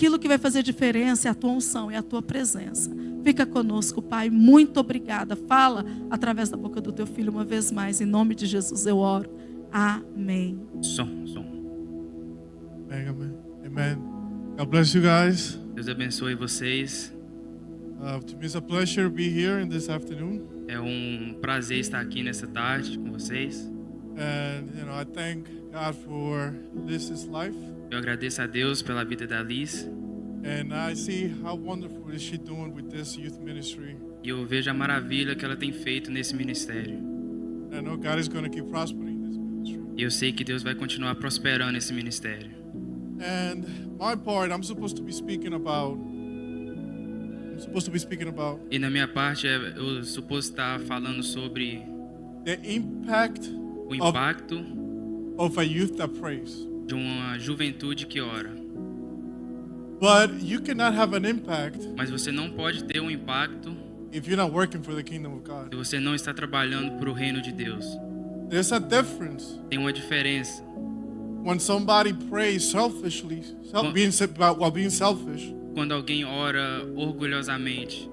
aquilo que vai fazer diferença é a tua unção, é a tua presença. Fica conosco, Pai. Muito obrigada. Fala através da boca do teu filho uma vez mais. Em nome de Jesus eu oro. Amém. Som. Amen. Amen. God bless you guys. Deus abençoe vocês. To me, it's a pleasure to be here in this afternoon. É um prazer estar aqui nessa tarde com vocês. And, I thank God for Liz's life. Eu agradeço a Deus pela vida da Liz. And I see how wonderful is she doing with this youth ministry. E eu vejo a maravilha que ela tem feito nesse ministério. And I know God is going to keep prospering this ministry. E eu sei que Deus vai continuar prosperando esse ministério. And my part, I'm supposed to be speaking about. E na minha parte, eu suposto estar falando sobre the impact o impacto of a youth that prays. de uma juventude que ora. But you cannot have an impact Mas você não pode ter um impacto if you're not working for the kingdom of God. se você não está trabalhando para o reino de Deus. There's a difference Tem uma diferença. when somebody prays selfishly, while being selfish, Quando alguém ora orgulhosamente,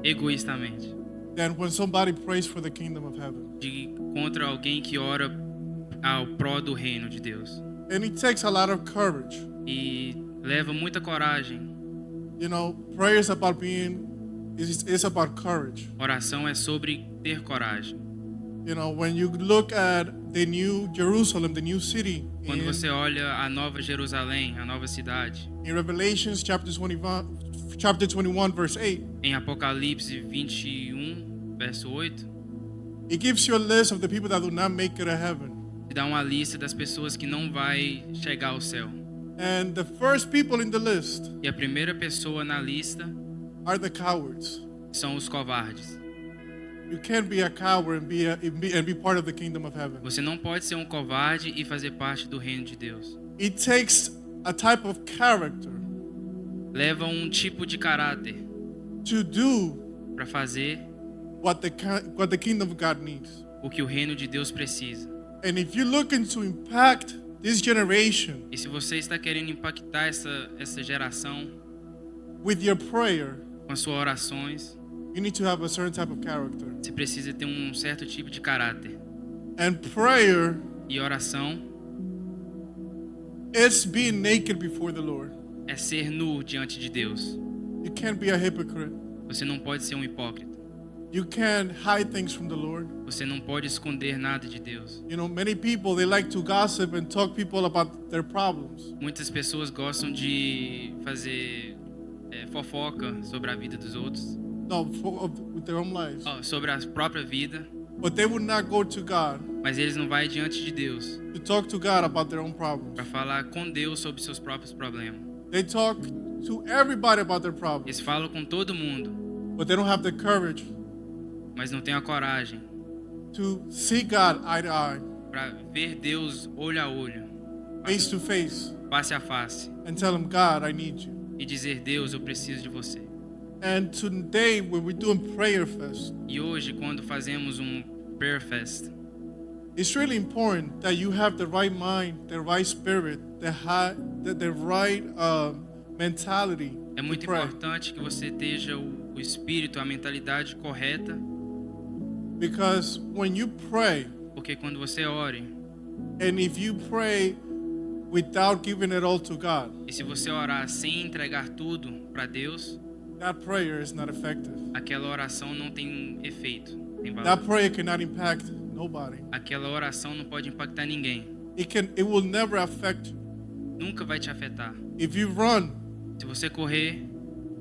egoístamente, than when somebody prays for the kingdom of heaven. contra alguém que ora ao pró do reino de Deus. And it takes a lot of courage. E leva muita coragem. Prayer is about it's about courage. Oração é sobre ter coragem. When you look at the new Jerusalem, the new city, Quando você olha a nova Jerusalém, a nova cidade, in Revelations chapter 21, verse 8, em Apocalipse 21, verso 8, it gives you a list of the people that do not make it to heaven. te dá uma lista das pessoas que não vai chegar ao céu. And the first people in the list E a primeira pessoa na lista are the cowards. são os covardes. You can't be a coward and be part of the kingdom of heaven. Você não pode ser um covarde e fazer parte do reino de Deus. It takes a type of character Leva um tipo de caráter to do para fazer what the kingdom of God needs. o que o reino de Deus precisa. And if you're looking to impact this generation E se você está querendo impactar essa geração with your prayer, com as suas orações, you need to have a certain type of character. você precisa ter um certo tipo de caráter. And prayer E oração is being naked before the Lord. é ser nu diante de Deus. You can't be a hypocrite. Você não pode ser um hipócrita. You can't hide things from the Lord. Você não pode esconder nada de Deus. Many people, they like to gossip and talk people about their problems. Muitas pessoas gostam de fazer fofoca sobre a vida dos outros, With their own lives. sobre a própria vida, But they would not go to God mas eles não vão diante de Deus to talk to God about their own problems. para falar com Deus sobre seus próprios problemas. They talk to everybody about their problems. Eles falam com todo mundo, But they don't have the courage mas não têm a coragem to see God eye to eye, para ver Deus olho a olho, face to face, face a face, and tell him, God, I need you. e dizer: Deus, eu preciso de você. And today, when we're doing Prayer Fest, E hoje, quando fazemos um Prayer Fest, it's really important that you have the right mind, the right spirit, the right mentality é muito to pray. importante que você esteja o espírito, a mentalidade correta, Because when you pray, porque quando você ore, and if you pray without giving it all to God, e se você orar sem entregar tudo para Deus, that prayer is not effective. aquela oração não tem efeito, tem valor. That prayer cannot impact nobody. Aquela oração não pode impactar ninguém. It will never affect you. Nunca vai te afetar. If you run Se você correr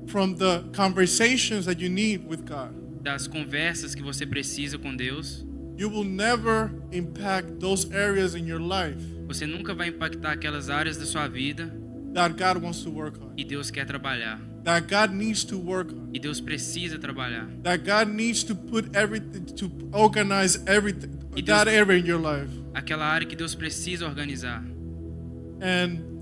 from the conversations that you need with God, das conversas que você precisa com Deus, you will never impact those areas in your life você nunca vai impactar aquelas áreas da sua vida that God wants to work on, e Deus quer trabalhar. that God needs to work on, E Deus precisa trabalhar. that God needs to put everything, to organize everything, E that Deus- area in your life. Aquela área que Deus precisa organizar. And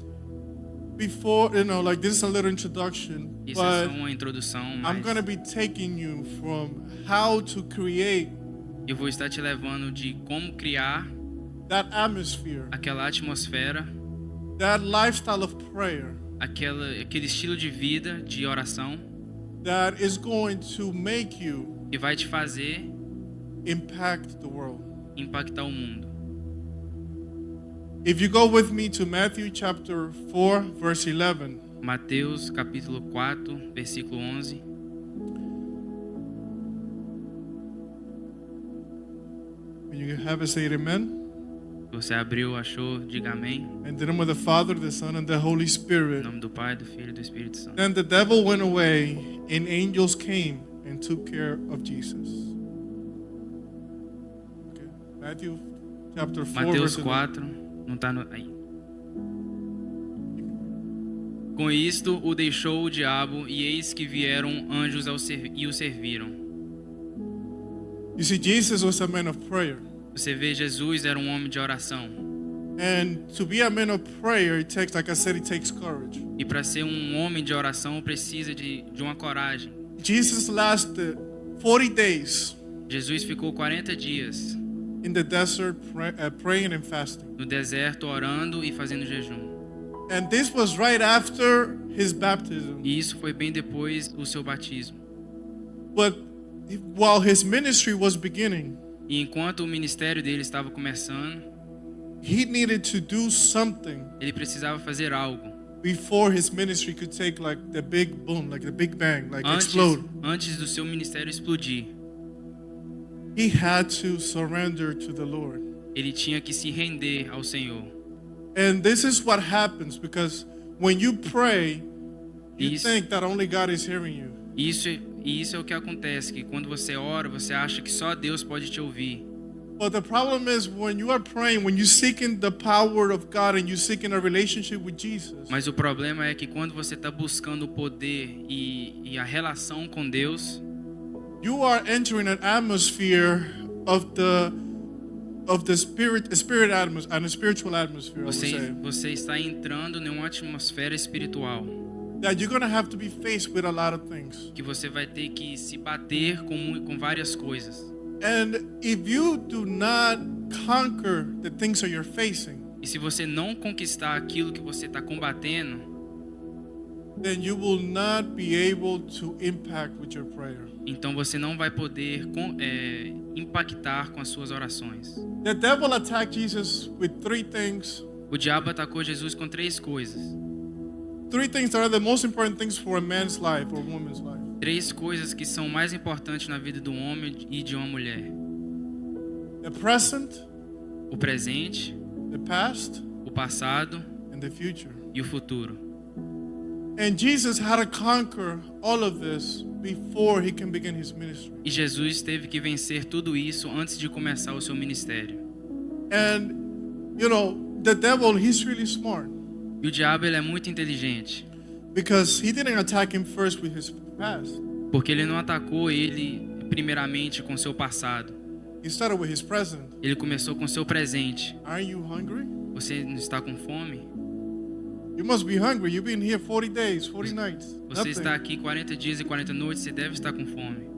before, this is a little introduction, Isso é só but uma introdução, I'm mas going to be taking you from how to create eu vou estar te levando de como criar that atmosphere, aquela atmosfera, that lifestyle of prayer aquele estilo de vida de oração that is going to make you que vai te fazer impact the world. impactar o mundo. If you go with me to Matthew chapter 4, verse 11, Mateus capítulo 4, versículo 11. when you have it, say amen. Você abriu, achou, diga amém. And the name of the Father, the Son, and the Holy Em Spirit. nome do Pai, do Filho e do Espírito Santo. Then the devil went away, and angels came and took care of Jesus. Okay. Matthew chapter 4, Mateus verse 11. 4, não está aí. Com isto o deixou o diabo, e eis que vieram anjos e o serviram. You see, Jesus was a man of prayer. Você vê, Jesus era um homem de oração. And to be a man of prayer, it takes, like I said, it takes courage. E para ser um homem de oração precisa de uma coragem. Jesus lasted 40 days Jesus ficou 40 dias in the desert praying and fasting. no deserto orando e fazendo jejum. And this was right after his baptism. E isso foi bem depois do seu batismo. But while his ministry was beginning, E enquanto o ministério dele estava começando, he needed to do something ele precisava fazer algo. before his ministry could take like the big boom, like the big bang, like explode. Antes do seu ministério explodir, He had to surrender to the Lord. ele tinha que se render ao Senhor. And this is what happens because when you pray, you Isso. think that only God is hearing you. Isso é o que acontece, que quando você ora, você acha que só Deus pode te ouvir. But the problem is when you are praying, when you seeking the power of God and you seeking a relationship with Jesus, Mas o problema é que quando você está buscando o poder e a relação com Deus, you are entering an atmosphere of the spirit atmosphere, and a spiritual atmosphere, I would say, você está entrando em uma atmosfera espiritual, that you're going to have to be faced with a lot of things. que você vai ter que se bater com várias coisas. And if you do not conquer the things that you're facing, E se você não conquistar aquilo que você está combatendo, then you will not be able to impact with your prayer. então você não vai poder impactar com as suas orações. The devil attacked Jesus with three things. O diabo atacou Jesus com 3 coisas. Three things that are the most important things for a man's life or a woman's life. 3 coisas que são mais importantes na vida do homem e de uma mulher: The present, o presente, the past, o passado and the future. e o futuro. And Jesus had to conquer all of this before he can begin his ministry. E Jesus teve que vencer tudo isso antes de começar o seu ministério. And you know, the devil, he's really smart E o diabo, ele é muito inteligente, because he didn't attack him first with his past. porque ele não atacou ele primeiramente com seu passado. He started with his present. Ele começou com seu presente. Are you hungry? Você não está com fome? You must be hungry. You've been here 40 days, 40 nights. Você está Nothing. aqui 40 dias e 40 noites, você deve estar com fome.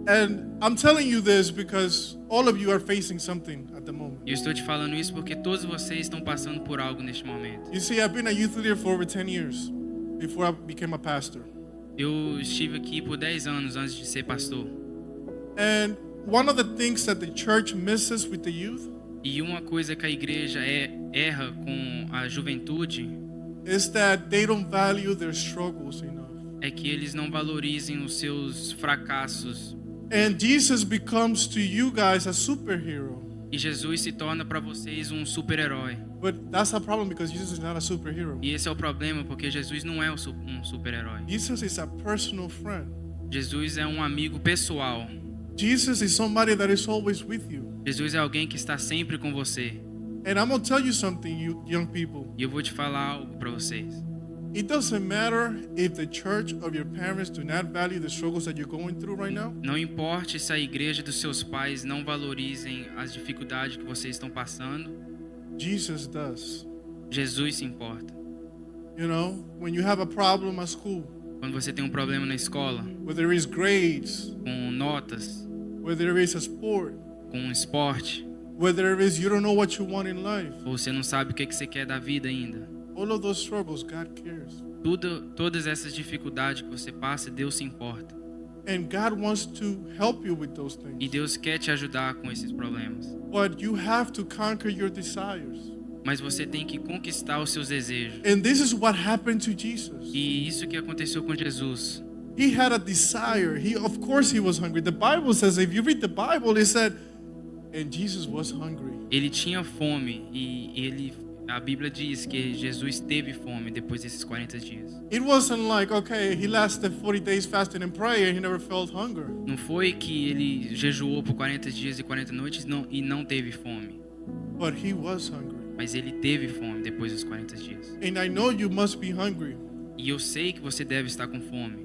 And I'm telling you this because all of you are facing something at the moment. E eu estou te falando isso porque todos vocês estão passando por algo neste momento. You see, I've been a youth leader for over 10 years before I became a pastor. Eu estive aqui por 10 anos antes de ser pastor. And one of the things that the church misses with the youth E uma coisa que a igreja erra com a juventude is that they don't value their struggles enough. é que eles não valorizem os seus fracassos. And Jesus becomes to you guys a superhero. E Jesus se torna para vocês um super-herói. But that's a problem because Jesus is not a superhero. E esse é o problema, porque Jesus não é um super-herói. Jesus is a personal friend. Jesus é um amigo pessoal. Jesus is somebody that is always with you. Jesus é alguém que está sempre com você. And I'm going to tell you something, you young people. E eu vou te falar algo para vocês. It doesn't matter if the church of your parents do not value the struggles that you're going through right now. Não importe se a igreja dos seus pais não valorizem as dificuldades que vocês estão passando, Jesus does. Jesus se importa. You know, when you have a problem at school, Quando você tem um problema na escola, whether it is grades, com notas, whether it is a sport, com um esporte, whether it is you don't know what you want in life, ou você não sabe o que você quer da vida ainda, All of those struggles, God cares. Todas essas dificuldades que você passa, Deus se importa. And God wants to help you with those E things. Deus quer te ajudar com esses problemas. But you have to conquer your desires. Mas você tem que conquistar os seus desejos. And this is what happened to Jesus. E isso que aconteceu com Jesus. He had a desire. Of course he was hungry. The Bible says, if you read the Bible, it said, and Jesus was hungry. Ele tinha fome e a Bíblia diz que Jesus teve fome depois desses 40 dias. It wasn't like, okay, he lasted 40 days fasting and prayer and he never felt hunger. Não foi que ele jejuou por 40 dias e 40 noites e não teve fome. But he was hungry. Mas ele teve fome depois dos 40 dias. And I know you must be hungry. E eu sei que você deve estar com fome.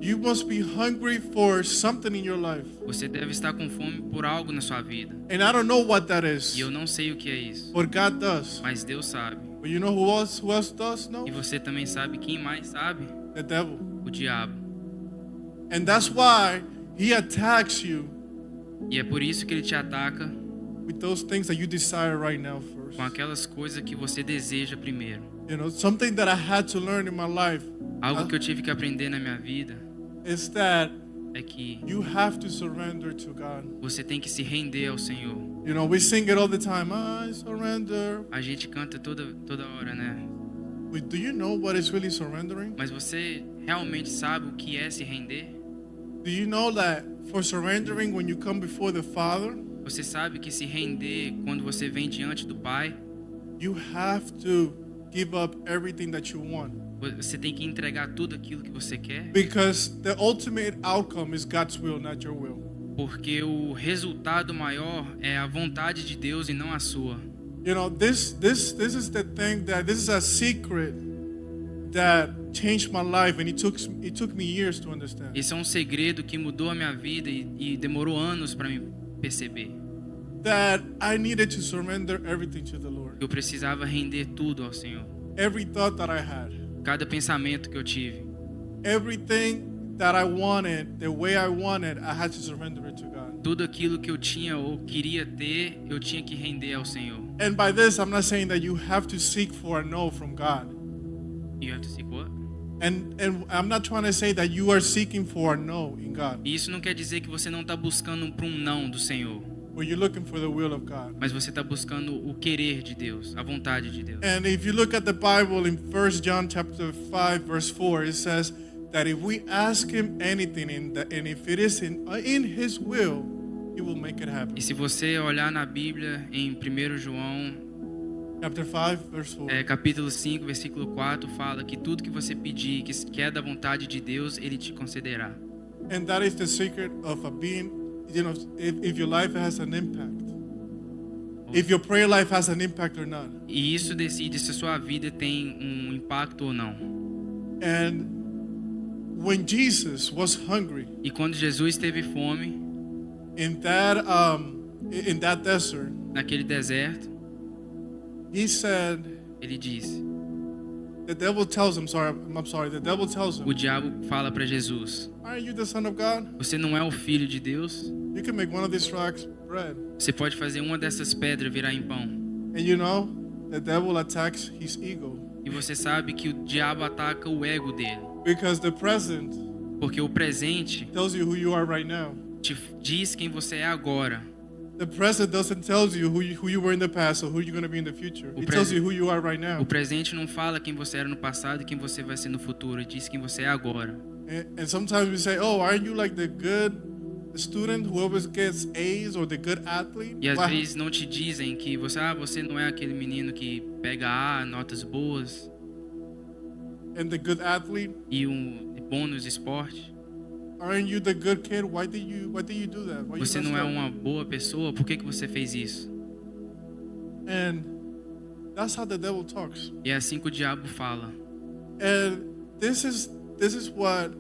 You must be hungry for something in your life. Você deve estar com fome por algo na sua vida. And I don't know what that is. E eu não sei o que é isso. But God does. Mas Deus sabe. But you know who else does know? E você também sabe quem mais sabe? The devil. O diabo. And that's why he attacks you E é por isso que ele te ataca with those things that you desire right now first. com aquelas coisas que você deseja primeiro. You know, something that I had to learn in my life Algo que eu tive que aprender na minha vida is that é que you have to surrender to God. você tem que se render ao Senhor. You know, we sing it all the time. I surrender. A gente canta toda hora, né? But do you know what is really surrendering? Mas você realmente sabe o que é se render? Do you know that for surrendering, when you come before the Father, Você sabe que se render quando você vem diante do Pai, you have to give up everything that you want? você tem que entregar tudo aquilo que você quer, Because the ultimate outcome is God's will, not your will. porque o resultado maior é a vontade de Deus e não a sua. You know, this is the thing this is a secret that changed my life, and it took me years to understand. Esse é um segredo que mudou a minha vida e demorou anos para me perceber. That I needed to surrender everything to the Lord. Eu precisava render tudo ao Senhor. Every thought that I had, Cada pensamento que eu tive, everything that I wanted, the way I wanted, I had to surrender it to God. tudo aquilo que eu tinha ou queria ter, eu tinha que render ao Senhor. And by this, I'm not saying that you have to seek for a no from God. You have to seek what? And I'm not trying to say that you are seeking for a no in God, E isso não quer dizer que você não está buscando por um não do Senhor, but you're looking for the will of God. mas você está buscando o querer de Deus, a vontade de Deus. And if you look at the Bible in 1 John chapter 5 verse 4, it says that if we ask him anything and if it is in his will, he will make it happen. E se você olhar na Bíblia, em 1 João, Chapter 5 verse 4. capítulo 5, versículo 4, fala que tudo que você pedir, que é da vontade de Deus, Ele te concederá. And that is the secret of being, you know, if your life has an impact. If your prayer life has an impact or not. E isso decide se a sua vida tem um impacto ou não. And when Jesus was hungry E quando Jesus teve fome, in that desert, naquele deserto, he said, Ele disse, the devil tells him, the devil tells o him, diabo fala para Jesus, aren't you the son of God? você não é o filho de Deus? You can make one of these rocks bread. Você pode fazer uma dessas pedras virar em pão. And you know, the devil attacks his ego. E você sabe que o diabo ataca o ego dele, Because the present porque o presente tells you who you are right now. te diz quem você é agora. The present doesn't tell you who you were in the past or who you're going to be in the future. It tells you who you are right now. O presente não fala quem você era no passado e quem você vai ser no futuro, diz quem você é agora. And sometimes we say, oh, aren't you like the good student who always gets A's or the good athlete? E às Why- vezes não te dizem que você não é aquele menino que pega A, notas boas And the good athlete, e bom nos esportes. aren't you the good kid? Why did you do that? Why Você you não é messed up? uma boa pessoa, por que você fez isso? And that's how the devil talks. E é assim que o diabo fala. And this is what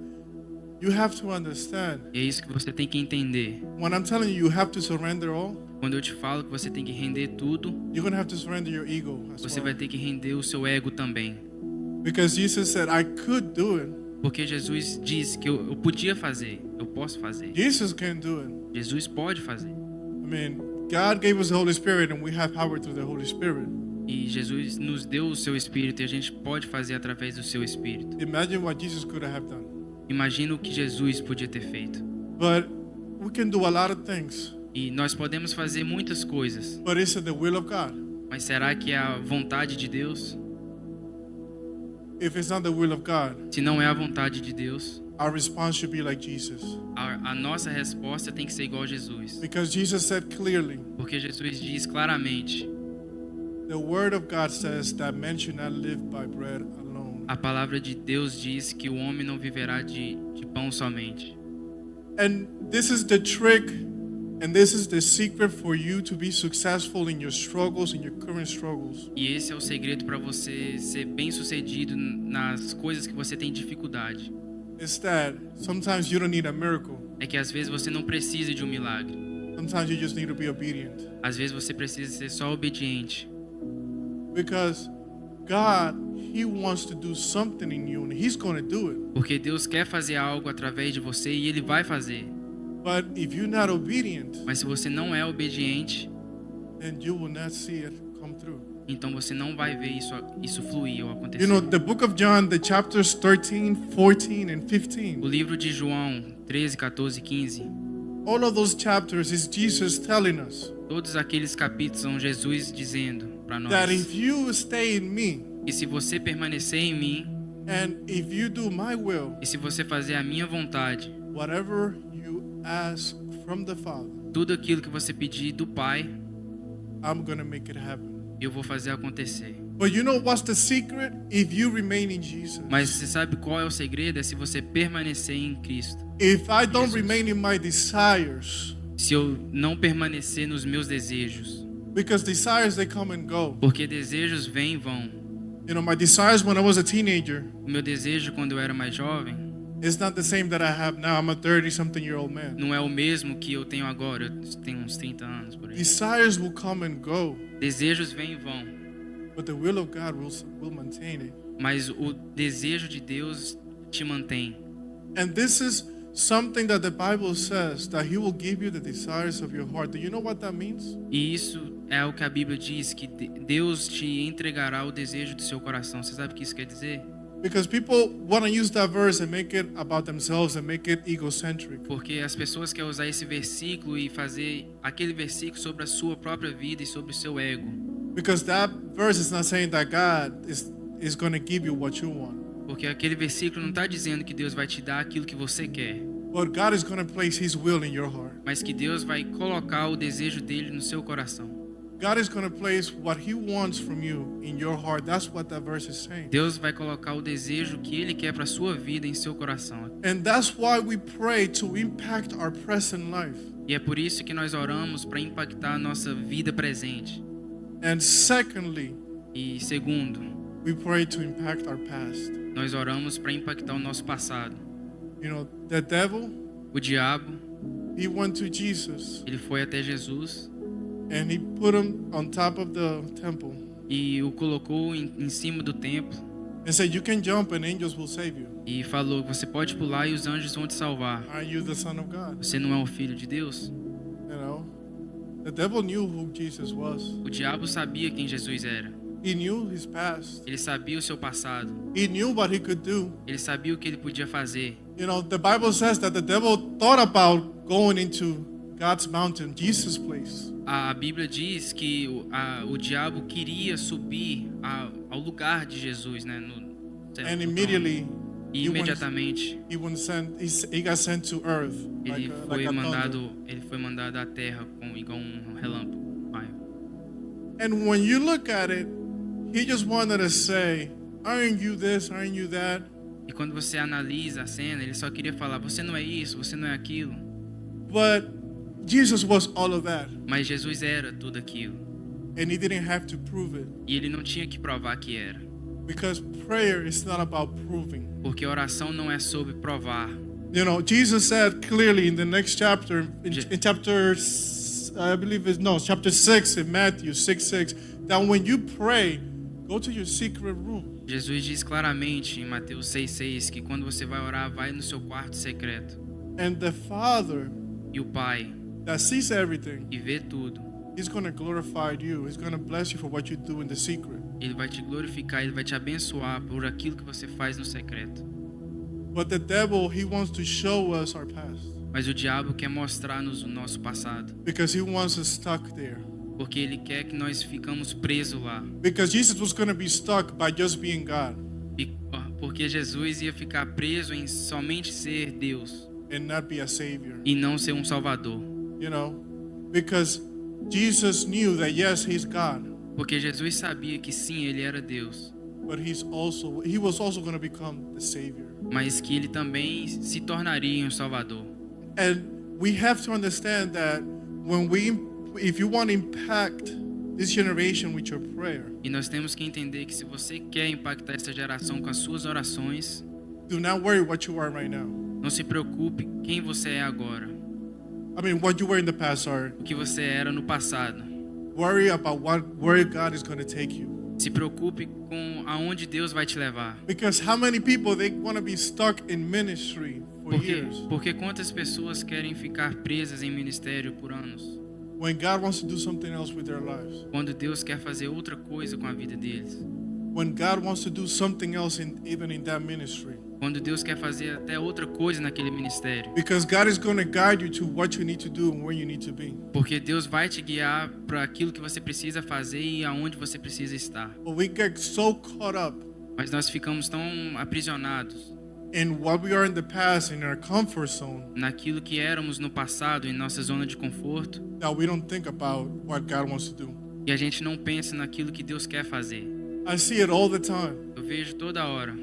you have to understand. E é isso que você tem que entender. When I'm telling you have to surrender all, Quando eu te falo que você tem que render tudo, you're going to have to surrender your ego as você well. vai ter que render o seu ego também. Because Jesus said, I could do it. Porque Jesus disse que eu podia fazer, eu posso fazer. Jesus can do it. Jesus pode fazer. I mean, God gave us the Holy Spirit and we have power through the Holy Spirit. E Jesus nos deu o seu Espírito e a gente pode fazer através do seu Espírito. Imagine what Jesus could have done. Imagina o que Jesus podia ter feito. But we can do a lot of things. E nós podemos fazer muitas coisas, But is it the will of God? mas será que é a vontade de Deus? If it's not the will of God, Se não é a vontade de Deus, our response should be like Jesus. a nossa resposta tem que ser igual a Jesus. Because Jesus said clearly, Porque Jesus diz claramente, the word of God says that man should not live by bread alone. a palavra de Deus diz que o homem não viverá de pão somente. And this is the trick, and this is the secret for you to be successful in your struggles, in your current struggles. E esse é o segredo para você ser bem-sucedido nas coisas que você tem dificuldade. Is that sometimes you don't need a miracle. É que às vezes você não precisa de um milagre. Sometimes you just need to be obedient. Às vezes você precisa ser só obediente. Because God, He wants to do something in you, and He's going to do it. Porque Deus quer fazer algo através de você e Ele vai fazer. But if you're not obedient, Mas se você não é obediente, then you will not see it come through. então você não vai ver isso fluir ou acontecer. You know, the book of John, the chapters 13, 14, and 15, O livro de João 13, 14 e 15, all of those chapters is Jesus telling us todos aqueles capítulos são Jesus dizendo para nós that if you stay in me, que se você permanecer em mim and if you do my will, e se você fazer a minha vontade, whatever you ask from the Father, tudo aquilo que você pedir do Pai, I'm going to make it happen. eu vou fazer acontecer. But you know what's the secret? If you remain in Jesus. Mas você sabe qual é o segredo? É se você permanecer em Cristo. If I don't Jesus. remain in my desires, Se eu não permanecer nos meus desejos, because desires they come and go. porque desejos vêm e vão. You know, my desires when I was a teenager O meu desejo quando eu era mais jovem is not the same that I have now. I'm a 30-something-year-old man. não é o mesmo que eu tenho agora. Eu tenho uns 30 anos por aí. Desires will come and go, Desejos vêm e vão, but the will of God will maintain it. mas o desejo de Deus te mantém. And this is something that the Bible says, that He will give you the desires of your heart. Do you know what that means? E isso é o que a Bíblia diz, que Deus te entregará o desejo do seu coração. Você sabe o que isso quer dizer? Because people want to use that verse and make it about themselves and make it egocentric. Porque as pessoas querem usar esse versículo e fazer aquele versículo sobre a sua própria vida e sobre o seu ego. Because that verse is not saying that God is going to give you what you want. Porque aquele versículo não está dizendo que Deus vai te dar aquilo que você quer, But God is going to place His will in your heart. mas que Deus vai colocar o desejo dele no seu coração. God is going to place what He wants from you in your heart. That's what that verse is saying. Deus vai colocar o desejo que ele quer para a sua vida em seu coração. And that's why we pray to impact our present life. E é por isso que nós oramos para impactar a nossa vida presente. And secondly, E segundo, we pray to impact our past. nós oramos para impactar o nosso passado. You know, the devil, O diabo, he went to Jesus ele foi até Jesus and he put him on top of the temple e o colocou em cima do templo and said, "You can jump and angels will save you. e falou: você pode pular e os anjos vão te salvar. Are you the Son of God?" Você não é o filho de Deus? You know, the devil knew who Jesus was. O diabo sabia quem Jesus era. He knew his past. Ele sabia o seu passado. He knew what he could do. Ele sabia o que ele podia fazer. You know, the Bible says that the devil thought about going into God's mountain, Jesus' place. A Bíblia diz que o diabo queria subir ao lugar de Jesus, né? And immediately E imediatamente he got sent to earth ele like a thunder. ele foi mandado à terra igual um relâmpago. Um raio. And when you look at it, he just wanted to say, "Aren't you this? Aren't you that?" E quando você analisa a cena, ele só queria falar: você não é isso, você não é aquilo. But Jesus was all of that, Mas Jesus era tudo aquilo. and he didn't have to prove it, E ele não tinha que provar que era. because prayer is not about proving. Porque oração não é sobre provar. You know, Jesus said clearly in the next chapter, in chapter 6 in Matthew 6:6, that when you pray, go to your secret room. Jesus diz claramente em Mateus 6,6 que quando você vai orar, vai no seu quarto secreto. And the Father E o Pai, that sees everything, que vê tudo, He's going to glorify you. He's going to bless you for what you do in the secret. Ele vai te glorificar, ele vai te abençoar por aquilo que você faz no secreto. But the devil, he wants to show us our past Mas o diabo quer mostrar-nos o nosso passado, because he wants us stuck there. porque ele quer que nós ficamos presos lá. Because Jesus was going to be stuck by just being God Porque Jesus ia ficar preso em somente ser Deus and not be a savior. e não ser um salvador. You know, because Jesus knew that yes, he's God, Porque Jesus sabia que sim, ele era Deus, but he was also going to become the savior. mas que ele também se tornaria um salvador. And we have to understand that if you want to impact this generation with your prayer, E nós temos que entender que se você quer impactar essa geração com as suas orações, do not worry what you are right now. não se preocupe quem você é agora, I mean, what you were in the past, sorry. o que você era no passado. Worry about where God is going to take you. Se preocupe com aonde Deus vai te levar. Because how many people, they want to be stuck in ministry for years, Porque quantas pessoas querem ficar presas em ministério por anos, when God wants to do something else with their lives. quando Deus quer fazer outra coisa com a vida deles, When God wants to do something else even in that ministry. quando Deus quer fazer até outra coisa naquele ministério, Because God is going to guide you to what you need to do and where you need to be. porque Deus vai te guiar para aquilo que você precisa fazer e aonde você precisa estar. But we get so caught up Mas nós ficamos tão aprisionados in what we are in the past, in our comfort zone, naquilo que éramos no passado, em nossa zona de conforto, that we don't think about what God wants to do. e a gente não pensa naquilo que Deus quer fazer. I see it all the time. Eu vejo toda hora.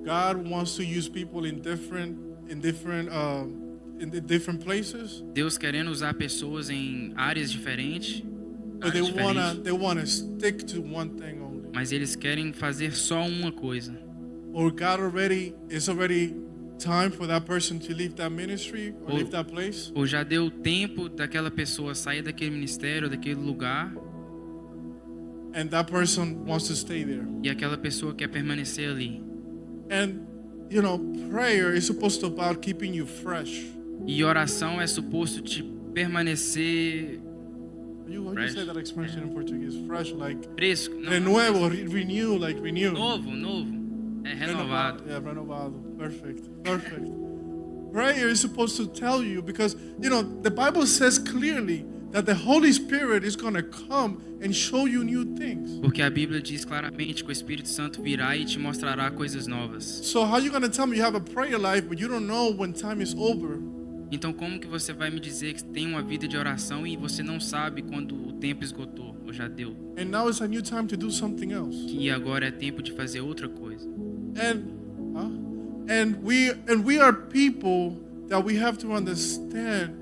God wants to use people in different places, Deus querendo usar pessoas em áreas diferentes, but they áreas diferentes, wanna stick to one thing only. mas eles querem fazer só uma coisa. Or God it's already time for that person to leave that ministry or Or- leave that place, Ou já deu tempo daquela pessoa sair daquele ministério, daquele lugar, and that person wants to stay there. e aquela pessoa quer permanecer ali. And you know, prayer is supposed to about keeping you fresh. E oração é suposto te permanecer How you Fresh. say that expression in Portuguese? Fresh, like fresco, não, renuevo, renew, like renew. novo, é renovado. Yeah, renovado. Perfect. Prayer is supposed to tell you, because you know the Bible says clearly that the Holy Spirit is going to come and show you new things. Porque a Bíblia diz claramente que o Espírito Santo virá e te mostrará coisas novas. So how you going to tell me you have a prayer life but you don't know when time is over? Então como que você vai me dizer que tem uma vida de oração e você não sabe quando o tempo esgotou ou já deu? And now it's a new time to do something else. Que agora é tempo de fazer outra coisa. And we are people that we have to understand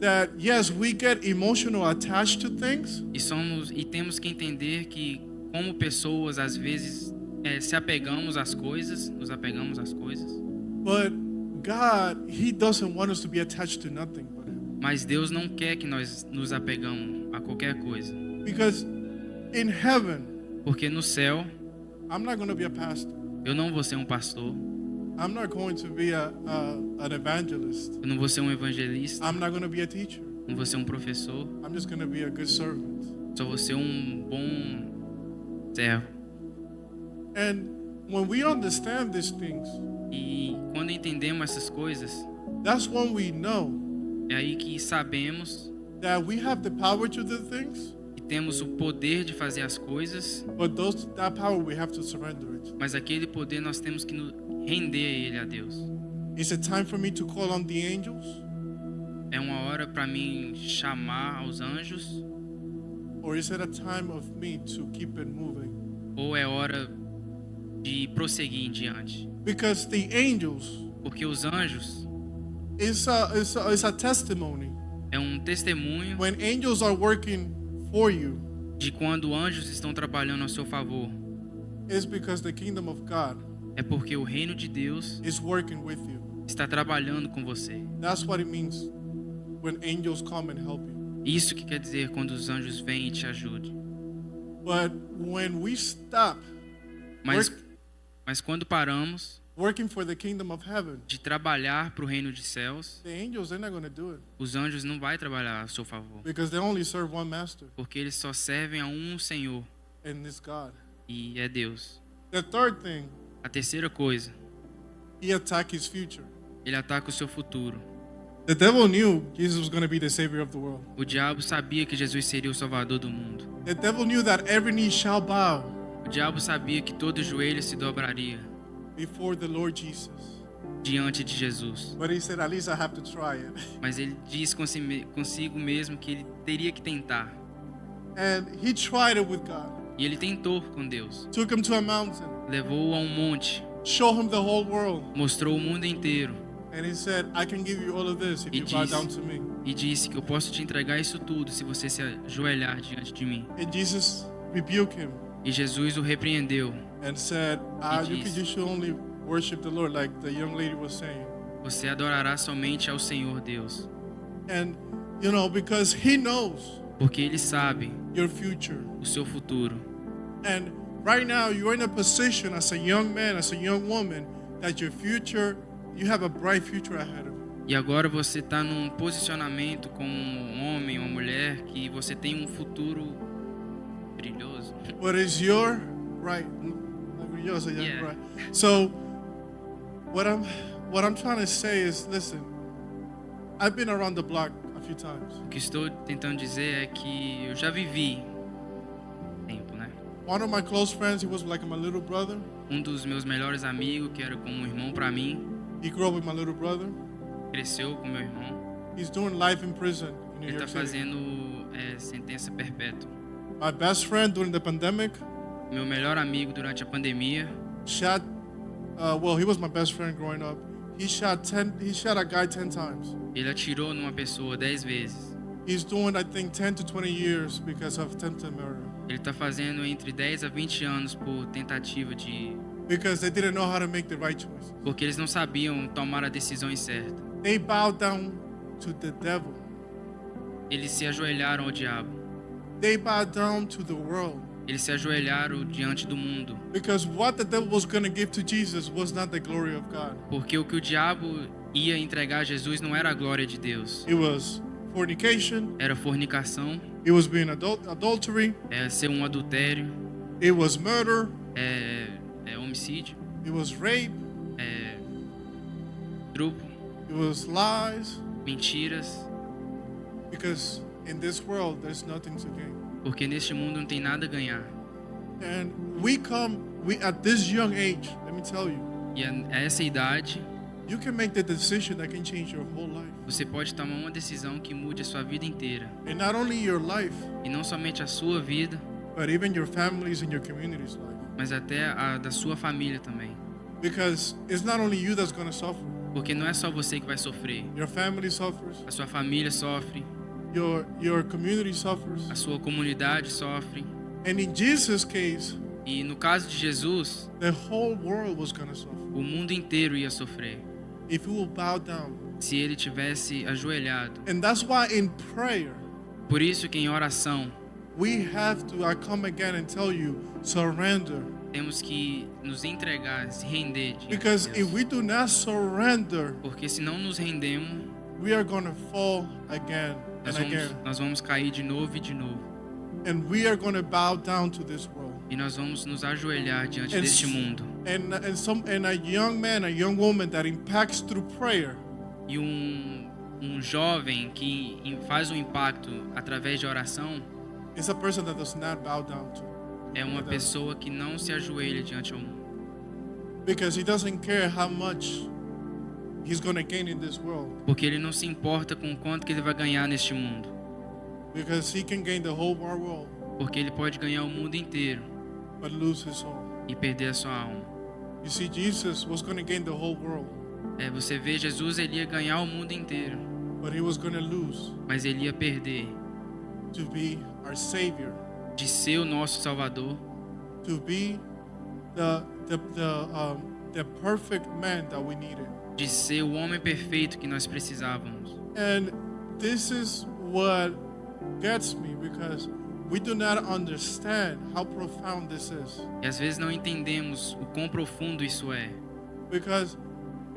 that yes, we get emotional attached to things, E temos que entender que como pessoas às vezes se apegamos às coisas, nos apegamos às coisas, but God, He doesn't want us to be attached to nothing but Him. mas Deus não quer que nós nos apegamos a qualquer coisa. Because in heaven, Porque no céu I'm not going to be a pastor. eu não vou ser um pastor, I'm not going to be an evangelist. eu não vou ser um evangelista, I'm not going to be a teacher. não vou ser um professor, I'm just going to be a good servant. só vou ser um bom servo. And when we understand these things, E quando entendemos essas coisas, that's when we know é aí que sabemos that we have the power to do things, que temos o poder de fazer as coisas, but that power we have to surrender it. mas aquele poder nós temos que nos render a ele, a Deus. Is it time for me to call on the angels? É uma hora para mim chamar aos anjos, Or is it a time of me to keep it moving? ou é hora de prosseguir em diante? Because the angels Porque os anjos is a testimony. é um testemunho When angels are working for you, de quando anjos estão trabalhando a seu favor. it's because the kingdom of God É porque o reino de Deus is working with you. está trabalhando com você. That's what it means when angels come and help you. Isso que quer dizer quando os anjos vêm e te ajudem. But when we stop Mas quando paramos working for the kingdom of heaven, de trabalhar para o reino dos céus, the angels, they're not going to do it os anjos não vai trabalhar a seu favor, because they only serve one master, porque eles só servem a um Senhor, and it's God. e é Deus. The third thing, A terceira coisa, he attacked his future. ele ataca o seu futuro. The devil knew Jesus was going to be the savior of the world. O diabo sabia que Jesus seria o salvador do mundo. The devil knew that every knee shall bow O diabo sabia que todo joelho se dobraria before the Lord Jesus. diante de Jesus. But he said, at least I have to try it. Mas ele diz consigo mesmo que ele teria que tentar. And he tried it with God. E ele tentou com Deus. Took him to a mountain, Levou-o a um monte, showed him the whole world. mostrou o mundo inteiro And he said, I can give you all of this if you bow down to me. e disse que eu posso te entregar isso tudo se você se ajoelhar diante de mim. And Jesus rebuked him E Jesus o repreendeu. and said, you should only worship the Lord, like the young lady was saying. Você adorará somente ao Senhor Deus. And, because he knows Porque ele sabe your future. o seu futuro. And right now, you're in a position as a young man, as a young woman, that your future, you have a bright future ahead of you. E agora você está num posicionamento como um homem ou mulher que você tem um futuro brilhoso. What is your right? Yeah. Right. So, what I'm trying to say is, listen, I've been around the block a few times. O que estou tentando dizer é que eu já vivi tempo, né? One of my close friends, he was like my little brother. Um dos meus melhores amigos, que era como um irmão para mim, He grew up with my little brother. cresceu com meu irmão. He's doing life in prison in New Ele está York City. fazendo sentença perpétua. My best friend during the pandemic Meu melhor amigo durante a pandemia, shot. He was my best friend growing up. He shot a guy 10 times. ele atirou numa pessoa 10 vezes. He's doing, I think, 10 to 20 years because of attempted murder. Ele está fazendo entre 10 a 20 anos por tentativa de... Because they didn't know how to make the right choices. Porque eles não sabiam tomar a decisão certa. They bowed down to the devil. Eles se ajoelharam ao diabo. They bowed down to the world. Eles se ajoelharam diante do mundo. Because what the devil was going to give to Jesus was not the glory of God. Porque o que o diabo ia entregar a Jesus não era a glória de Deus. It was fornication. Era fornicação, It was being adultery. é ser um adultério, It was murder. é homicídio, It was rape. é truco, It was lies. mentiras. Because in this world, there's nothing to gain. Porque neste mundo não tem nada a ganhar. And we at this young age, let me tell you, E a essa idade, you can make the decision that can change your whole life. você pode tomar uma decisão que mude a sua vida inteira. And not only your life, E não somente a sua vida, but even your family's and your community's life. mas até a da sua família também. Because it's not only you that's going to suffer. Porque não é só você que vai sofrer. Your family suffers. A sua família sofre, Your community suffers. a sua comunidade sofre. And in Jesus' case, E no caso de Jesus, the whole world was going to suffer. o mundo inteiro ia sofrer If you will bow down. se ele tivesse ajoelhado. And that's why in prayer, Por isso que em oração we have to, I come again and tell you, surrender. temos que nos entregar, se render diante Because de Deus. if we do not surrender, Porque se não nos rendemos, we are going to fall again and again. nós vamos cair de novo e de novo. And we are going to bow down to this world. E nós vamos nos ajoelhar diante And deste mundo. And a young man, a young woman that impacts through prayer E um jovem que faz um impacto através de oração is a person that does not bow down to. é uma pessoa que não se ajoelha diante ao mundo. Because he doesn't care how much he's going to gain in this world. Porque ele não se importa com o quanto que ele vai ganhar neste mundo. Because he can gain the whole wide world Porque ele pode ganhar o mundo inteiro but lose his soul. e perder a sua alma. You see, Jesus was going to gain the whole world, Você vê, Jesus ele ia ganhar o mundo inteiro, but he was going to lose mas ele ia perder to be our Savior, de ser o nosso Salvador, to be the perfect man that we needed. de ser o homem perfeito que nós precisávamos. And this is what gets me, because we do not understand how profound this is. E às vezes não entendemos o quão profundo isso é. Because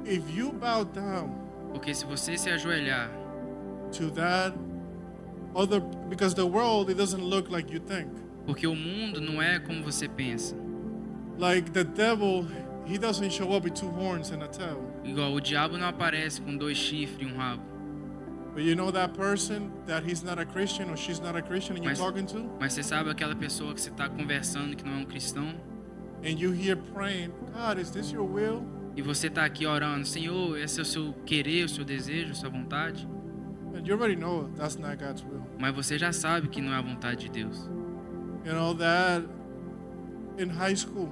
if you bow down Porque se você se ajoelhar to that other, because the world, it doesn't look like you think. Porque o mundo não é como você pensa. Like the devil, he doesn't show up with 2 horns and a tail. Igual o diabo não aparece com 2 chifres e um rabo. But you know that person that he's not a Christian or she's not a Christian and you're Mas, talking to? mas você sabe aquela pessoa que você está conversando que não é um cristão? And you hear praying, God, is this your will? E você está aqui orando, Senhor, esse é o seu querer, o seu desejo, a sua vontade? And you already know that's not God's will. Mas você já sabe que não é a vontade de Deus. You know that in high school,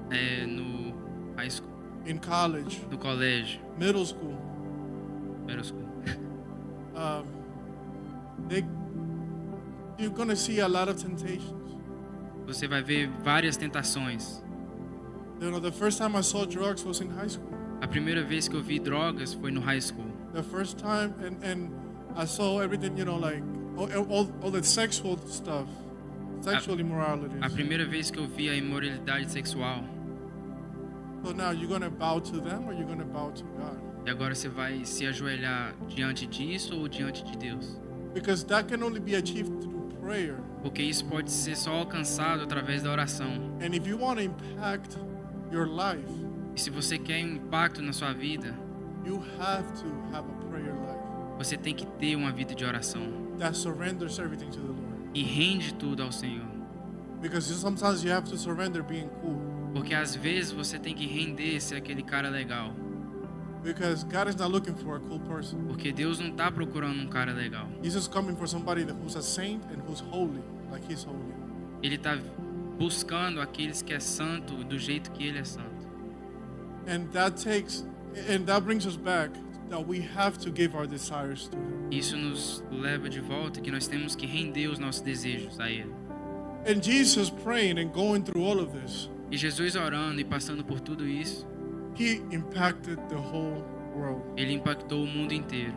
No high school, in college, no colégio, middle school, middle school. you're going to see a lot of temptations. Você vai ver várias tentações. You know, the first time I saw drugs was in high school. A primeira vez que eu vi drogas foi no high school. The first time, and I saw everything, you know, like all the sexual stuff, sexual immorality. A primeira vez que eu vi a imoralidade sexual. So now you're going to bow to them or you're going to bow to God? E agora você vai se ajoelhar diante disso ou diante de Deus? Because that can only be achieved through prayer. Porque isso pode ser só alcançado através da oração. And if you want to impact your life, E se você quer um impacto na sua vida, you have to have a prayer life você tem que ter uma vida de oração. that surrenders everything to the Lord. E rende tudo ao Senhor. Because sometimes you have to surrender being cool. Porque às vezes você tem que render ser aquele cara legal. Because God is not looking for a cool person. Porque Deus não está procurando um cara legal. He's just coming for somebody who's a saint and who's holy, like He's holy. Ele está buscando aqueles que é santo do jeito que ele é santo. And that brings us back that we have to give our desires to Him. Isso nos leva de volta que nós temos que render os nossos desejos a Ele. And Jesus praying and going through all of this, E Jesus orando e passando por tudo isso, He impacted the whole world. Ele impactou o mundo inteiro.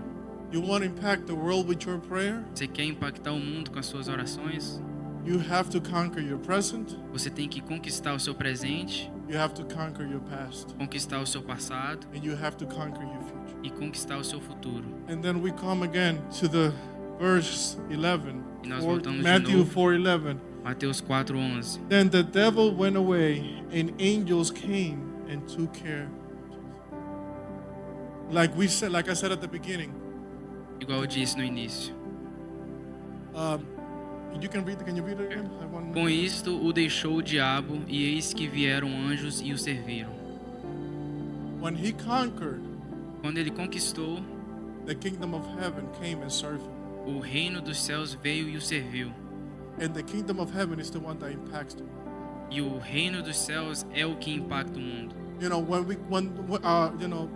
You want to impact the world with your prayer? Você quer impactar o mundo com as suas orações? You have to conquer your present. Você tem que conquistar o seu presente, You have to conquer your past. conquistar o seu passado And you have to conquer your future. e conquistar o seu futuro. And then we come again to the verse 11. E nós voltamos de Matthew novo. 4:11. Mateus 4:11. Then the devil went away and angels came and took care. Like I said at the beginning. Igual eu disse no início. You can read. Can you read it again? Com isto o deixou o diabo, e eis que vieram anjos e o serviram. When he conquered, Quando ele conquistou, the kingdom of heaven came and served him. o reino dos céus veio e o serviu. And the kingdom of heaven is the one that impacts the world. E o reino dos céus é o que impacta o mundo. You know,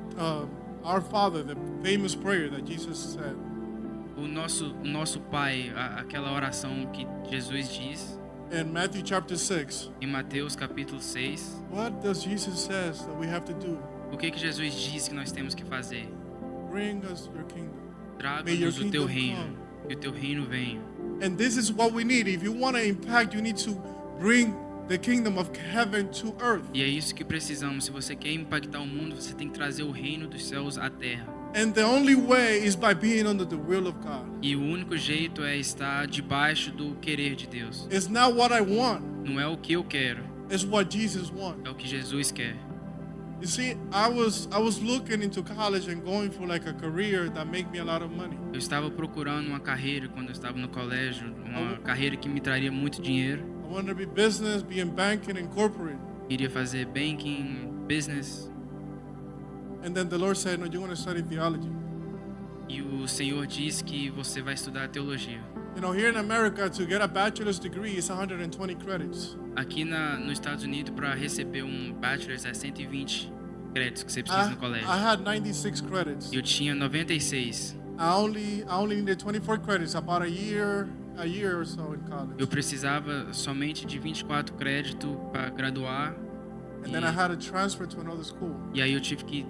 our Father, the famous prayer that Jesus said. O nosso Pai, aquela oração que Jesus diz In Matthew chapter 6, em Mateus capítulo 6, what does Jesus says that we have to do? o que Jesus diz que nós temos que fazer? Bring us your kingdom. Traga-nos o teu reino, que o teu reino venha. And this is what we need. If you want to impact, you need to bring the kingdom of heaven to earth. E é isso que precisamos. Se você quer impactar o mundo, você tem que trazer o reino dos céus à terra. And the only way is by being under the will of God. E o único jeito é estar debaixo do querer de Deus. It's not what I want. Não é o que eu quero, It's what Jesus wants. é o que Jesus quer. You see, I was looking into college and going for like a career that make me a lot of money. Eu estava procurando uma carreira quando eu estava no colégio, uma carreira que me traria muito dinheiro. I wanted to be business, be in banking and corporate. Iria fazer banking, business. And then the Lord said, no, you're going to study theology. E o Senhor diz que você vai estudar teologia. You know, here in America, to get a bachelor's degree is 120 credits. Aqui nos Estados Unidos, para receber um bachelor's é 120 créditos que você precisa no colégio. I had 96 credits. Eu tinha 96. I only needed 24 credits, about a year or so in college. Eu precisava somente de 24 créditos para graduar. And then I had to transfer to another school E aí eu tive que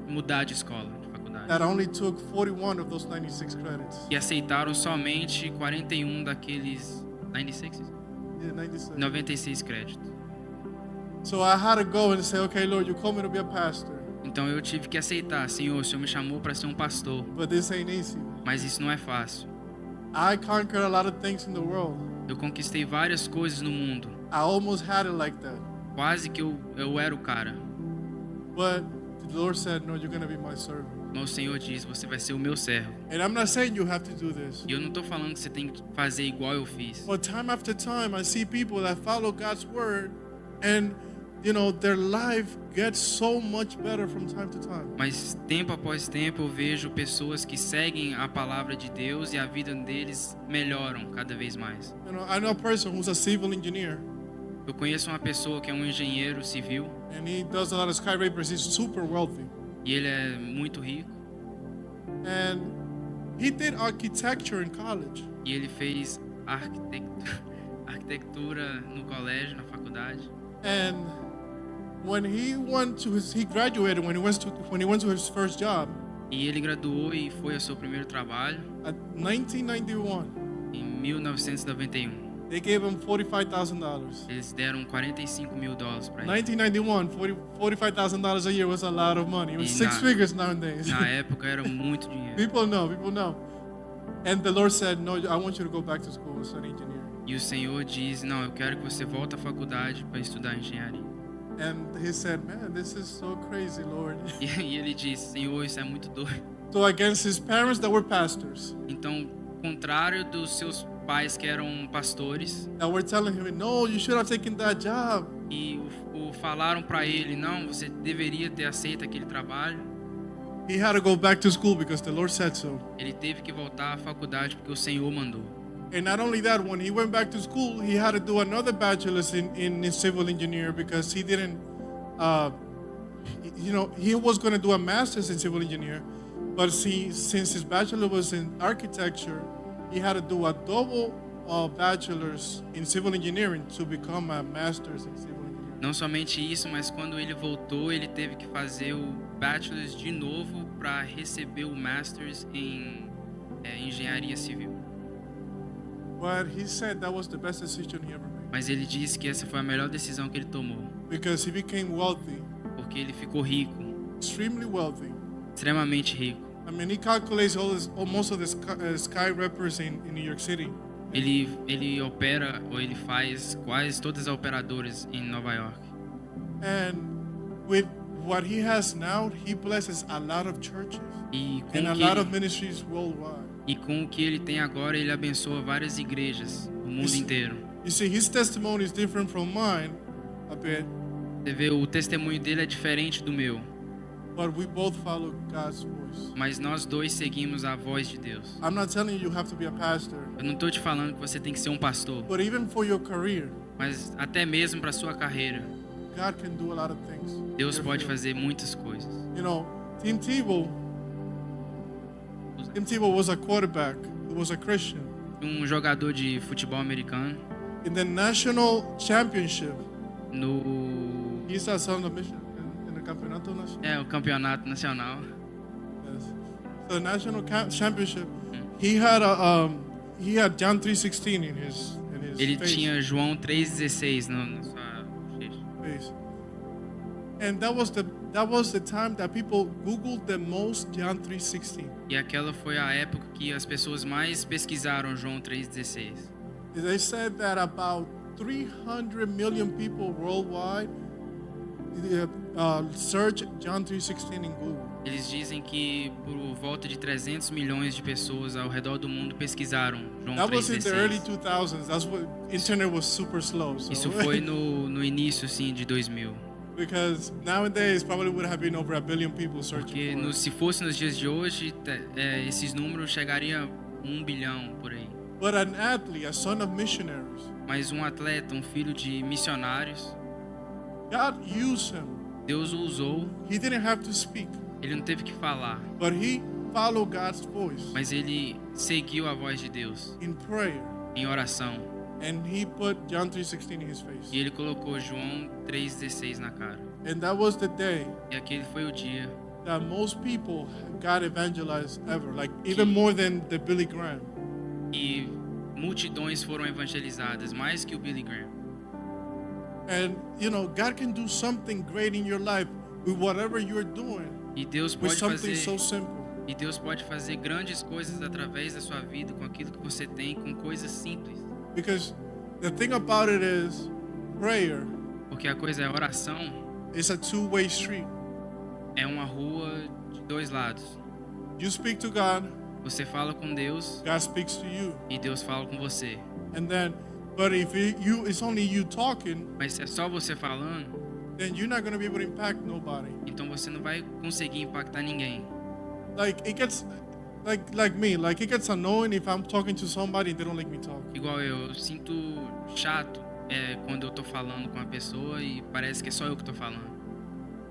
mudar de escola, de faculdade. that only took 41 of those 96 credits. E aceitaram somente 41 daqueles 96? Yeah, 96. 96 créditos. So I had to go and say, okay, Lord, you called me to be a pastor, Então eu tive que aceitar, Senhor, o Senhor me chamou para ser um pastor, but this ain't easy. mas isso não é fácil. I conquered a lot of things in the world. Eu conquistei várias coisas no mundo, I almost had it like that. quase que eu era o cara. But the Lord said, no, you're going to be my servant. Mas o Senhor diz, você vai ser o meu servo. And I'm not saying you have to do this. E eu não estou falando que você tem que fazer igual eu fiz. But time after time, I see people that follow God's word and, you know, their life gets so much better from time to time. Mas tempo após tempo eu vejo pessoas que seguem a palavra de Deus e a vida deles melhoram cada vez mais. You know, I know a person who's a civil engineer Eu conheço uma pessoa que é um engenheiro civil and he does a lot of skyscrapers. He's super wealthy. e ele é muito rico And he did architecture in college. e ele fez arquitetura no colégio, na faculdade. And when he graduated when he went to his first job E ele graduou e foi ao seu primeiro trabalho at 1991. em 1991. They gave him $45,000. Eles deram $45.000 para ele. 1991, $45,000 a year was a lot of money. It was six figures nowadays. Na época era muito dinheiro. People know. And the Lord said, no, I want you to go back to school as an engineer. E o Senhor diz, não, eu quero que você volte à faculdade para estudar engenharia. And he said, man, this is so crazy, Lord. E ele disse, Senhor, isso é muito doido. So against his parents that were pastors, Então, contrário dos seus pais que eram pastores that were telling him, no, you should have taken that job. e o falaram para ele, não, você deveria ter aceito aquele trabalho. He had to go back to school because the Lord said so. Ele teve que voltar à faculdade porque o Senhor mandou. And not only that, when he went back to school, he had to do another bachelor's in civil engineer because he didn't, he was going to do a master's in civil engineer, but since his bachelor was in architecture, he had to do a double bachelor's in civil engineering to become a master's in civil engineering. Não somente isso, mas quando ele voltou, ele teve que fazer o bachelor's de novo para receber o master's em engenharia civil. But he said that was the best decision he ever made Mas ele disse que essa foi a melhor decisão que ele tomou, because he became wealthy, porque ele ficou rico, extremely wealthy. extremamente rico. I mean, he calculates most of the sky rappers in New York City. Ele opera ou ele faz quase todas as operadoras em Nova York. And with what he has now, he blesses a lot of churches E and a com, lot of que ministries worldwide. o que ele tem agora, ele abençoa várias igrejas no mundo Isso. inteiro. You see, his testimony is different from mine a bit, Você vê, o testemunho dele é diferente do meu, but we both follow God's voice. mas nós dois seguimos a voz de Deus. I'm not telling you have to be a pastor, Eu não estou te falando que você tem que ser um pastor, but even for your career, mas até mesmo para sua carreira, God can do a lot of things. Deus in your pode field. fazer muitas coisas. You know, Tim Tebow was a quarterback. He was a Christian. Um jogador de futebol americano In the national championship, no he's a son of mission in the campeonato nacional. o campeonato nacional. Yes. So the national championship, he had John 3:16 in his Ele face. tinha João 3,16 na sua face. And that was the time that people Googled the most John 3:16. E aquela foi a época que as pessoas mais pesquisaram João 3,16. They said that about 300 million people worldwide search John 3:16 in Google. Eles dizem que por volta de 300 milhões de pessoas ao redor do mundo pesquisaram João That was in the early 3,16. 2000s. That's what internet was super slow. So. Isso foi no início assim de 2000. Because nowadays probably would have been over 1 billion people searching Porque for it. se fosse nos dias de hoje, esses números chegariam a 1 bilhão por aí. But an athlete, a son of missionaries, Mas um atleta, um filho de missionários, God used him. Deus o usou. He didn't have to speak, Ele não teve que falar, but he followed God's voice mas ele seguiu a voz de Deus in prayer. em oração. And he put John 3:16 in his face. E ele colocou João 3,16 na cara. And that was the day E aquele foi o dia that most people got evangelized ever, like even more than the Billy Graham. e multidões foram evangelizadas, mais que o Billy Graham. And God can do something great in your life with whatever you're doing, E Deus with pode something fazer so simple. E Deus pode fazer grandes coisas através da sua vida, com aquilo que você tem, com coisas simples. Because the thing about it is, prayer Porque a coisa é oração, is a two-way street. é uma rua de dois lados. You speak to God, Você fala com Deus God speaks to you. e Deus fala com você. And then, but if it's only you talking, Mas se é só você falando, then you're not going to be able to impact nobody. então você não vai conseguir impactar ninguém. Like it gets, like me, like it gets annoying if I'm talking to somebody and they don't let me talk. Igual eu sinto chato quando eu tô falando com a pessoa e parece que é só eu que tô falando.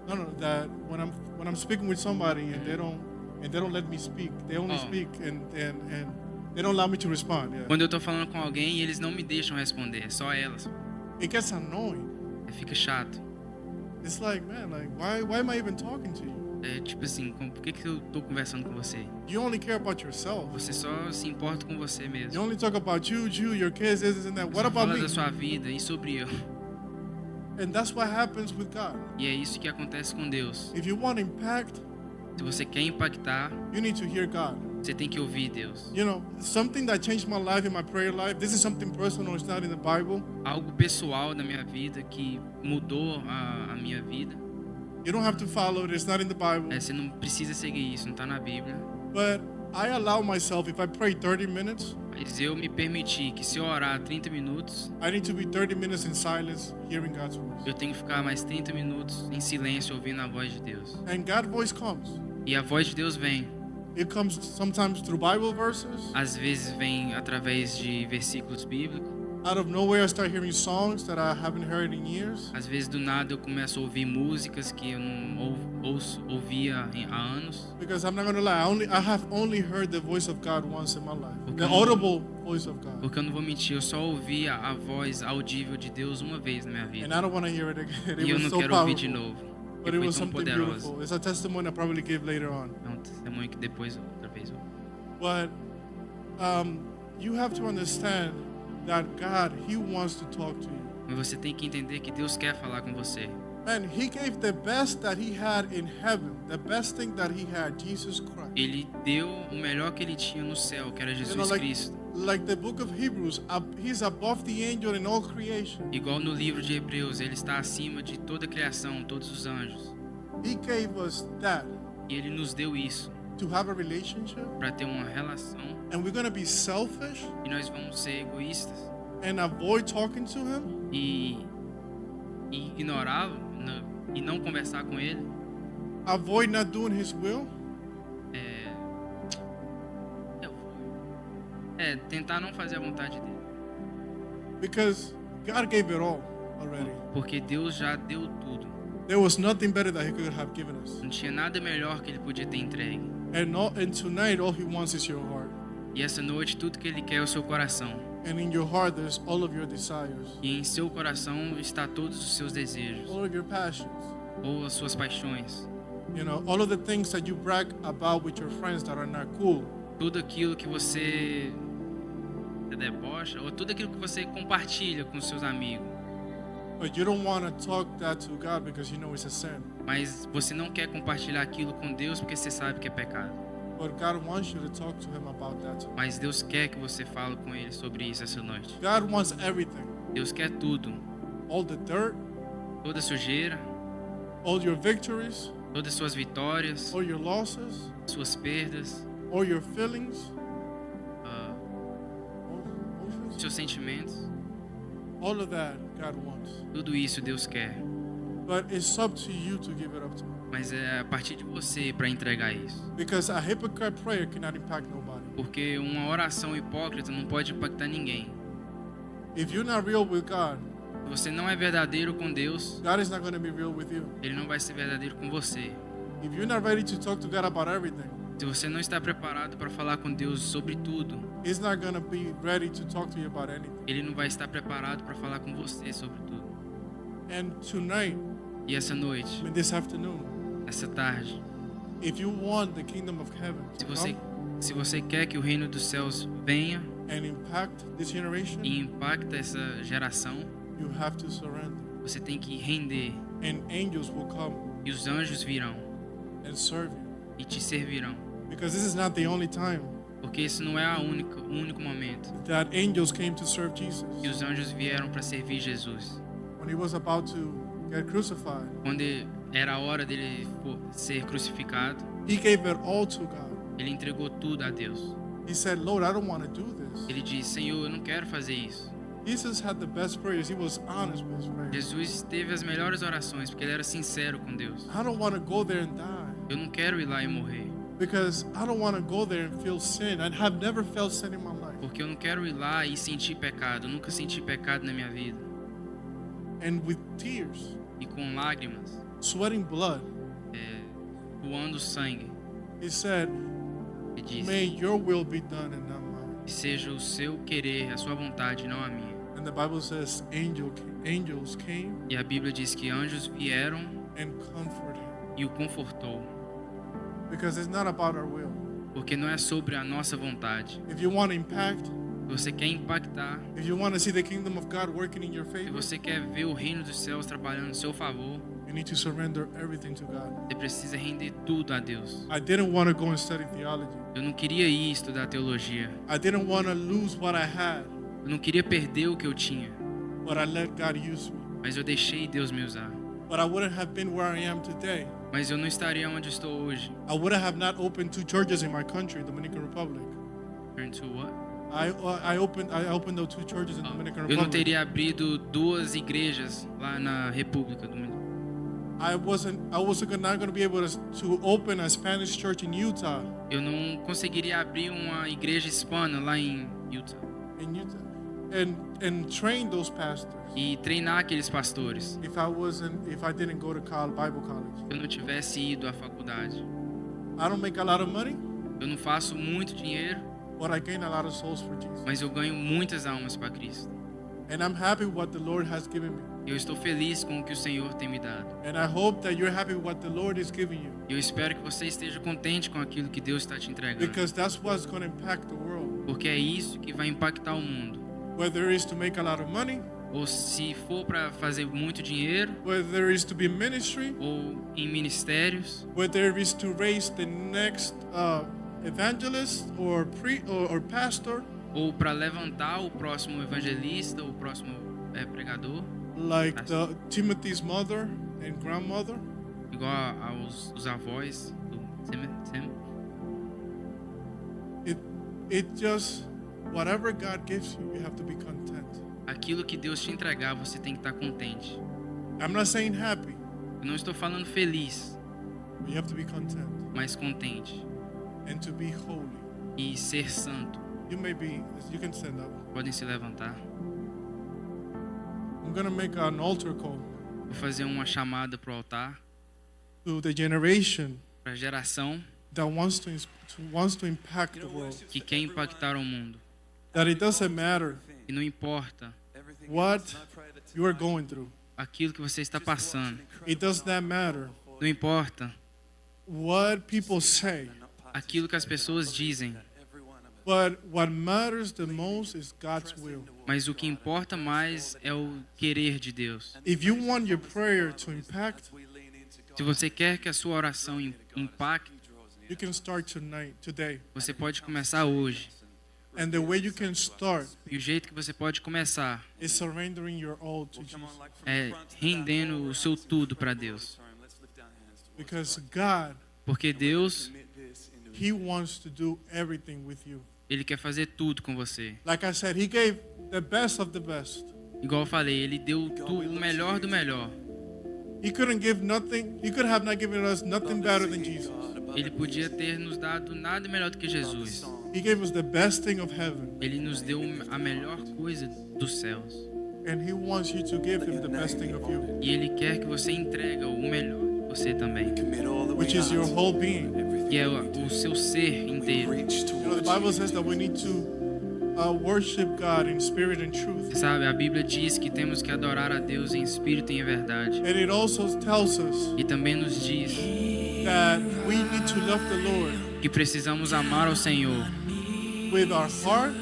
No, that when I'm speaking with somebody and they don't let me speak, they only Oh. speak and they don't allow me to respond. Yeah. Quando eu tô falando com alguém e eles não me deixam responder, é só elas. It gets annoying. Fica chato. It's like, man, like why am I even talking to you? É tipo assim, por que eu tô conversando com você? You only care about yourself. Você só se importa com você You mesmo. only talk about you, your kids, this and that. What Só about fala me? da sua vida e sobre eu. And that's what happens with God. E é isso que acontece com Deus. If you want impact, Se você quer impactar, you need to hear God. você tem que ouvir Deus. Something that changed my life in my prayer life. This is something personal. It's not in the Bible. Algo pessoal da minha vida que mudou a minha vida. You don't have to follow it. It's not in the Bible. Você não precisa seguir isso, não tá na Bíblia. But I allow myself, if I pray 30 minutes, Mas eu me permiti que se eu orar 30 minutos, I need to be 30 minutes in silence, hearing God's voice. eu tenho que ficar mais 30 minutos em silêncio ouvindo a voz de Deus. And God's voice comes. E a voz de Deus vem. It comes sometimes through Bible verses. Às vezes vem através de versículos bíblicos. Out of nowhere, I start hearing songs that I haven't heard in years. Às vezes do nada eu começo a ouvir músicas que eu não ouvia há anos. Because I'm not going to lie, I have only heard the voice of God once in my life. Okay. The audible voice of God. Porque eu não vou mentir, eu só ouvi a voz audível de Deus uma vez na minha vida. And I don't want to hear it again. E eu It was não so quero ouvir de powerful. novo. But Porque it foi was tão something poderoso. beautiful. It's a testimony I'll probably give later on. É um testemunho que depois, outra vez, eu... But you have to understand that God, He wants to talk to you. Mas você tem que entender que Deus quer falar com você. Man, He gave the best that He had in heaven, the best thing that He had, Jesus Christ. Ele deu o melhor que ele tinha no céu, que era Jesus Cristo. like the book of Hebrews, He's above the angel in all creation. Igual no livro de Hebreus, ele está acima de toda a criação, todos os anjos. He gave us that E ele nos deu isso to have a relationship, para ter uma relação. and we're going to be selfish E nós vamos ser egoístas and avoid talking to Him. e ignorá-lo e não conversar com ele. Avoid not doing His will. Tentar não fazer a vontade dele. Because God gave it all already. Porque Deus já deu tudo. There was nothing better that He could have given us. Não tinha nada melhor que ele podia ter entregue. And tonight, all He wants is your heart. E essa noite, tudo que ele quer é o seu coração. And in your heart, there's all of your desires, E em seu coração está todos os seus desejos, all of your passions. ou as suas paixões. All of the things that you brag about with your friends that are not cool. Tudo aquilo que você debocha, ou tudo aquilo que você compartilha com seus amigos. But you don't want to talk that to God because you know it's a sin. Mas você não quer compartilhar aquilo com Deus porque você sabe que é pecado. But God wants you to talk to Him about that too. Mas Deus quer que você fale com Ele sobre isso essa noite. God wants everything. Deus quer tudo. All the dirt, Toda sujeira, all your victories, todas as suas vitórias, all your losses, suas perdas, all your feelings, ah, all emotions. seus sentimentos. All of that God wants. Tudo isso Deus quer. But it's up to you to give it up to Him. Mas é a partir de você para entregar isso. Because a hypocrite prayer cannot impact nobody. Porque uma oração hipócrita não pode impactar ninguém. If you're not real with God, Se você não é verdadeiro com Deus, God is not going to be real with you. Ele não vai ser verdadeiro com você. If you're not ready to talk to God about everything, Se você não está preparado para falar com Deus sobre tudo, He's not going to be ready to talk to you about anything. Ele não vai estar preparado para falar com você sobre tudo. And tonight, E essa noite, I mean this afternoon, essa tarde, if you want the kingdom of heaven se to você, come se você quer que o reino dos céus venha and impact this generation, e impacte essa geração, you have to surrender. Você tem que render and angels will come e os anjos virão and serve you. e te servirão. Because this is not the only time Porque esse não é o único momento that angels came to serve Jesus. que os anjos vieram para servir Jesus. When he was about to get crucified, Quando era a hora dele ser crucificado, he gave it all to God. ele entregou tudo a Deus. He said, Lord, I don't want to do this. Ele disse: Senhor, eu não quero fazer isso. Jesus had the best prayers. He was honest with his prayers. Jesus teve as melhores orações porque ele era sincero com Deus. I don't want to go there and die. Eu não quero ir lá e morrer, Because I don't want to go there and feel sin. I have never felt sin in my life. porque eu não quero ir lá e sentir pecado. Eu nunca senti pecado na minha vida. And with tears, E com lágrimas, sweating blood, suando sangue, he said, ele disse: may your will be done and not mine. que seja o seu querer, a sua vontade, não a minha. And the Bible says angels came E a Bíblia diz que anjos vieram and comforted him. e o confortou, Because it's not about our will. porque não é sobre a nossa vontade. If you want impact, Se você quer impactar, if you want to see the kingdom of God working in your se favor, você quer ver o reino dos céus trabalhando no seu favor, you need to surrender everything to God. você precisa render tudo a Deus. I didn't want to go and study theology. Eu não queria ir estudar teologia. I didn't want to lose what I had, Eu não queria perder o que eu tinha, but I let God use me. mas eu deixei Deus me usar. But I wouldn't have been where I am today. Mas eu não estaria onde estou hoje. I wouldn't have not opened 2 churches in my country, Dominican Republic. Turn to what? I opened those 2 churches in Dominican Eu não Republic. teria abrido 2 igrejas lá na República Dominicana. I wasn't not going to be able to open a Spanish church in Utah. Eu não conseguiria abrir uma igreja hispana lá em Utah And train those pastors e treinar aqueles pastores if I didn't go to Bible college. se eu não tivesse ido à faculdade. I don't make a lot of money, Eu não faço muito dinheiro, but I gain a lot of souls for Jesus. mas eu ganho muitas almas para Cristo. And I'm happy with what the Lord has given me. Eu estou feliz com o que o Senhor tem me dado. And I hope that you're happy with what the Lord is giving you. Eu espero que você esteja contente com aquilo que Deus está te entregando, Because that's what's going to impact the world. porque é isso que vai impactar o mundo. Whether it is to make a lot of money, Ou se for para fazer muito dinheiro, whether it is to be ministry, ou em ministérios, whether it is to raise the next evangelist or pastor, ou para levantar o próximo evangelista, o próximo pregador, like Timothy's mother and grandmother. igual aos os avós do Tim. It just, whatever God gives you, you have to be content. Aquilo que Deus te entregar, você tem que estar contente. I'm not saying happy, Eu não estou falando feliz, but you have to be content mas contente. and to be holy. E ser santo. You can stand up. Podem se levantar. I'm going to make an altar call Vou fazer uma chamada para o altar, to the generation para a geração that wants to impact the world. que quer impactar o mundo. That it doesn't matter E não importa what you are going through. aquilo que você está passando. It does not matter Não importa what people say. aquilo que as pessoas dizem. But what matters the most is God's will. Mas o que importa mais é o querer de Deus. If you want your prayer to impact, Se você quer que a sua oração impacte, you can start today. você pode começar hoje. And the way you can start E o jeito que você pode começar is surrendering your all to Jesus. é rendendo o seu tudo para Deus. Because God, Porque Deus, He wants to do everything with you. Ele quer fazer tudo com você. Like I said, He gave the best of the best. Igual eu falei, Ele deu o melhor do melhor. He could have not given us nothing better than Jesus. Ele podia ter nos dado nada melhor do que Jesus. He gave us the best thing of heaven. Ele nos deu a melhor coisa dos céus. And He wants you to give Him the best thing of you, E Ele quer que você entregue o melhor de você também. which is your whole being. Que é o seu ser inteiro. You know, the Bible says that we need to worship God in spirit and truth. Você sabe, a Bíblia diz que temos que adorar a Deus em espírito e em verdade. And it also tells us E também nos diz that we need to love the Lord que precisamos amar ao Senhor with our heart,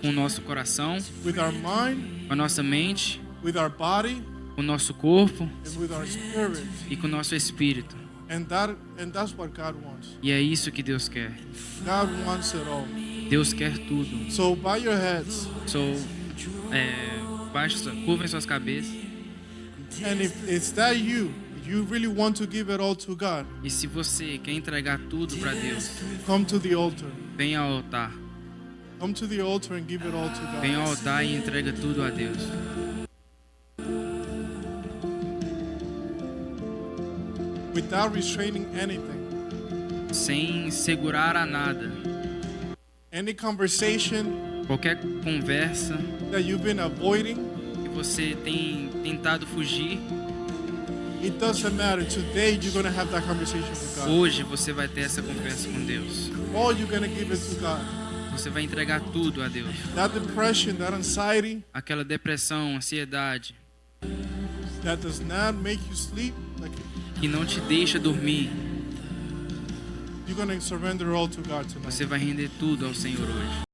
com o nosso coração, with our mind, com a nossa mente, with our body, com com o nosso corpo and with our spirit. e com o nosso espírito. And that's what God wants. E é isso que Deus quer. God wants it all. Deus quer tudo. So bow your heads. Curvem suas cabeças. And if it's that you really want to give it all to God, E se você quer entregar tudo para Deus, come to the altar. venha ao altar. Come to the altar and give it all to God. Venha ao altar e entrega tudo a Deus. Without restraining anything. Sem segurar a nada. Any conversation Qualquer conversa that you've been avoiding, que você tem tentado fugir, it doesn't matter. Today you're going to have that conversation with God. hoje você vai ter essa conversa com Deus. All you're going to give it to God. Você vai entregar tudo a Deus. That depression, that anxiety, Aquela depressão, ansiedade, that does not make you sleep, que não te deixa dormir, you're going to surrender all to God tonight. você vai render tudo ao Senhor hoje.